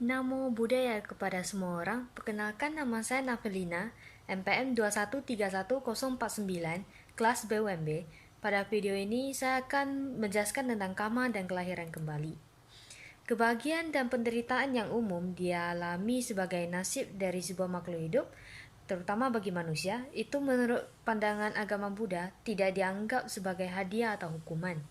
Namo Buddhaya kepada semua orang. Perkenalkan, nama saya Nafelina, MPM 2131049, kelas BUMB. Pada video ini saya akan menjelaskan tentang karma dan kelahiran kembali. Kebahagiaan dan penderitaan yang umum dialami sebagai nasib dari sebuah makhluk hidup, terutama bagi manusia, itu menurut pandangan agama Buddha tidak dianggap sebagai hadiah atau hukuman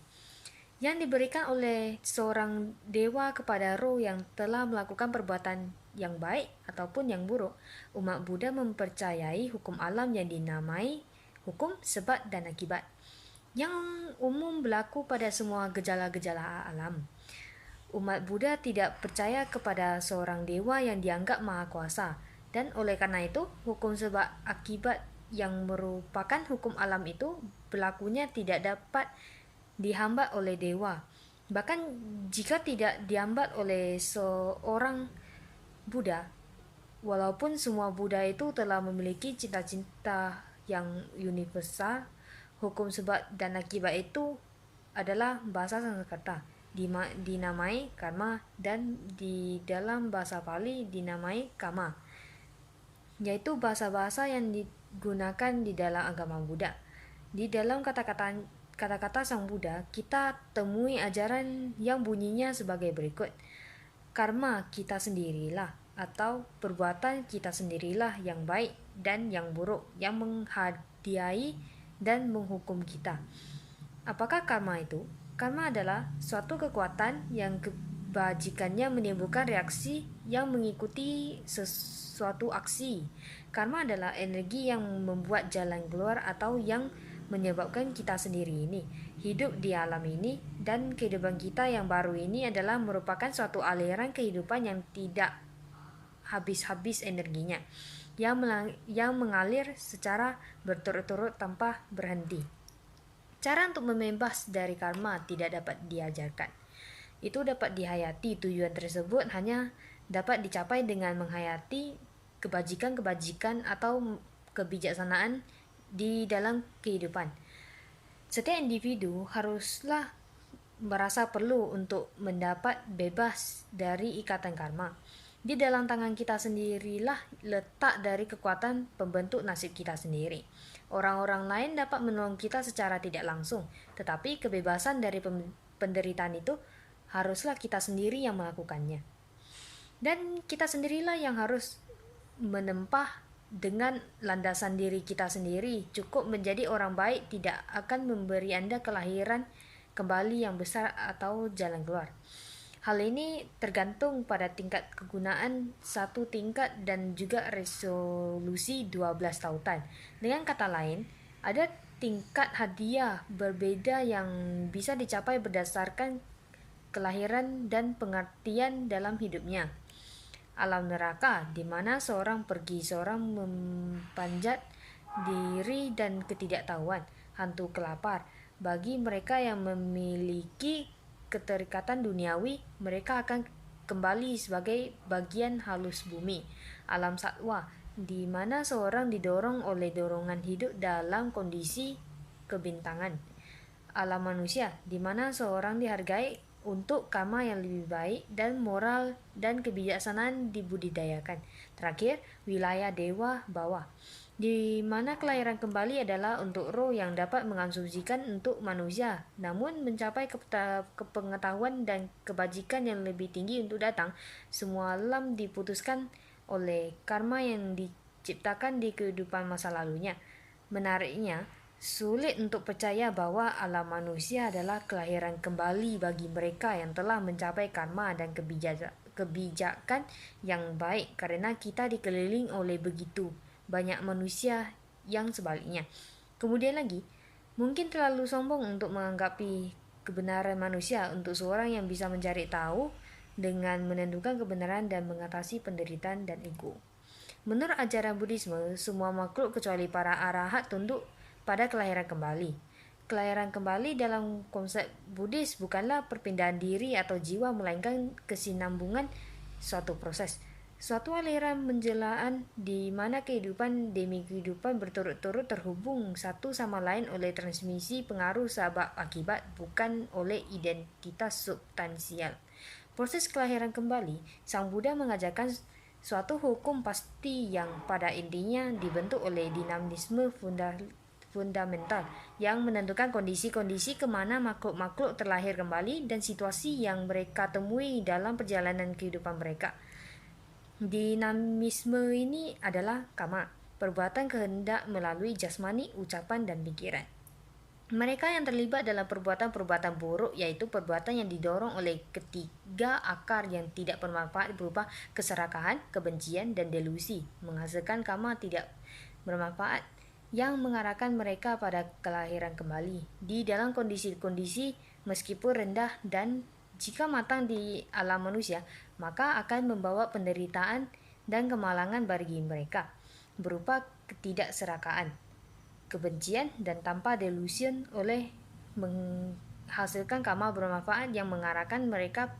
yang diberikan oleh seorang dewa kepada roh yang telah melakukan perbuatan yang baik ataupun yang buruk. Umat Buddha mempercayai hukum alam yang dinamai hukum sebab dan akibat, yang umum berlaku pada semua gejala-gejala alam. Umat Buddha tidak percaya kepada seorang dewa yang dianggap maha kuasa, dan oleh karena itu, hukum sebab akibat yang merupakan hukum alam itu berlakunya tidak dapat dihambat oleh dewa. Bahkan jika tidak dihambat oleh seorang Buddha, walaupun semua Buddha itu telah memiliki cita-cita yang universal, hukum sebab dan akibat itu adalah bahasa Sanskerta, dinamai karma, dan di dalam bahasa Pali dinamai kama, yaitu bahasa-bahasa yang digunakan di dalam agama Buddha. Di dalam kata-kata Sang Buddha, kita temui ajaran yang bunyinya sebagai berikut. Karma kita sendirilah, atau perbuatan kita sendirilah yang baik dan yang buruk, yang menghadiahi dan menghukum kita. Apakah karma itu? Karma adalah suatu kekuatan yang kebajikannya menimbulkan reaksi yang mengikuti sesuatu aksi. Karma adalah energi yang membuat jalan keluar atau yang menyebabkan kita sendiri ini hidup di alam ini, dan kehidupan kita yang baru ini adalah merupakan suatu aliran kehidupan yang tidak habis-habis energinya, yang mengalir secara berturut-turut tanpa berhenti. Cara untuk membebas dari karma tidak dapat diajarkan. Itu dapat dihayati. Tujuan tersebut hanya dapat dicapai dengan menghayati kebajikan-kebajikan atau kebijaksanaan di dalam kehidupan. Setiap individu haruslah merasa perlu untuk mendapat bebas dari ikatan karma. Di dalam tangan kita sendirilah letak dari kekuatan pembentuk nasib kita sendiri. Orang-orang lain dapat menolong kita secara tidak langsung, tetapi kebebasan dari penderitaan itu haruslah kita sendiri yang melakukannya. Dan kita sendirilah yang harus menempah dengan landasan diri kita sendiri. Cukup menjadi orang baik tidak akan memberi Anda kelahiran kembali yang besar atau jalan keluar. Hal ini tergantung pada tingkat kegunaan satu tingkat dan juga resolusi 12 tautan. Dengan kata lain, ada tingkat hadiah berbeda yang bisa dicapai berdasarkan kelahiran dan pengertian dalam hidupnya. Alam neraka, di mana seorang mempanjat diri dan ketidaktahuan. Hantu kelapar, bagi mereka yang memiliki keterikatan duniawi, mereka akan kembali sebagai bagian halus bumi. Alam satwa, di mana seorang didorong oleh dorongan hidup dalam kondisi kebintangan. Alam manusia, di mana seorang dihargai untuk karma yang lebih baik dan moral dan kebijaksanaan dibudidayakan. Terakhir, wilayah dewa bawah, di mana kelahiran kembali adalah untuk roh yang dapat mengasumsikan untuk manusia, namun mencapai kepengetahuan dan kebajikan yang lebih tinggi untuk datang. Semua alam diputuskan oleh karma yang diciptakan di kehidupan masa lalunya. Menariknya, sulit untuk percaya bahwa alam manusia adalah kelahiran kembali bagi mereka yang telah mencapai karma dan kebijakan yang baik, karena kita dikelilingi oleh begitu banyak manusia yang sebaliknya. Kemudian lagi, mungkin terlalu sombong untuk menganggapi kebenaran manusia untuk seorang yang bisa mencari tahu dengan menentukan kebenaran dan mengatasi penderitaan dan ego. Menurut ajaran Buddhisme, semua makhluk kecuali para arahat tunduk pada kelahiran kembali. Kelahiran kembali dalam konsep Buddhis bukanlah perpindahan diri atau jiwa, melainkan kesinambungan suatu proses, suatu aliran menjelaan di mana kehidupan demi kehidupan berturut-turut terhubung satu sama lain oleh transmisi pengaruh sebab akibat, bukan oleh identitas substansial. proses kelahiran kembali, Sang Buddha mengajarkan suatu hukum pasti yang pada intinya dibentuk oleh dinamisme fundamental yang menentukan kondisi-kondisi kemana makhluk-makhluk terlahir kembali dan situasi yang mereka temui dalam perjalanan kehidupan mereka. Dinamisme ini adalah kama, perbuatan kehendak melalui jasmani, ucapan, dan pikiran. Mereka yang terlibat dalam perbuatan-perbuatan buruk yaitu perbuatan yang didorong oleh ketiga akar yang tidak bermanfaat berupa keserakahan, kebencian, dan delusi, menghasilkan kama tidak bermanfaat yang mengarahkan mereka pada kelahiran kembali di dalam kondisi-kondisi meskipun rendah dan jika matang di alam manusia, maka akan membawa penderitaan dan kemalangan bagi mereka berupa ketidakserakaan, kebencian, dan tanpa delusion oleh menghasilkan kama bermanfaat yang mengarahkan mereka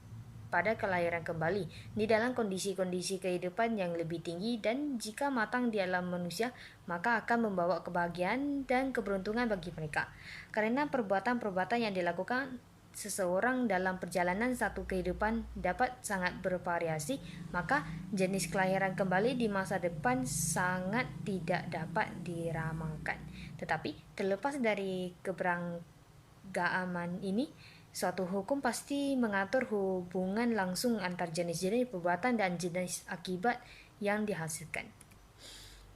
pada kelahiran kembali di dalam kondisi-kondisi kehidupan yang lebih tinggi dan jika matang di alam manusia maka akan membawa kebahagiaan dan keberuntungan bagi mereka. Karena perbuatan-perbuatan yang dilakukan seseorang dalam perjalanan satu kehidupan dapat sangat bervariasi, maka jenis kelahiran kembali di masa depan sangat tidak dapat diramalkan. Tetapi terlepas dari keberagaman ini, suatu hukum pasti mengatur hubungan langsung antar jenis-jenis perbuatan dan jenis akibat yang dihasilkan.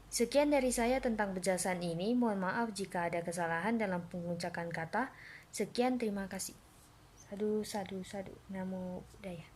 Sekian dari saya tentang penjelasan ini. Mohon maaf jika ada kesalahan dalam pengucapan kata. Sekian, terima kasih. Sadu, sadu, sadu. Namo Buddhaya.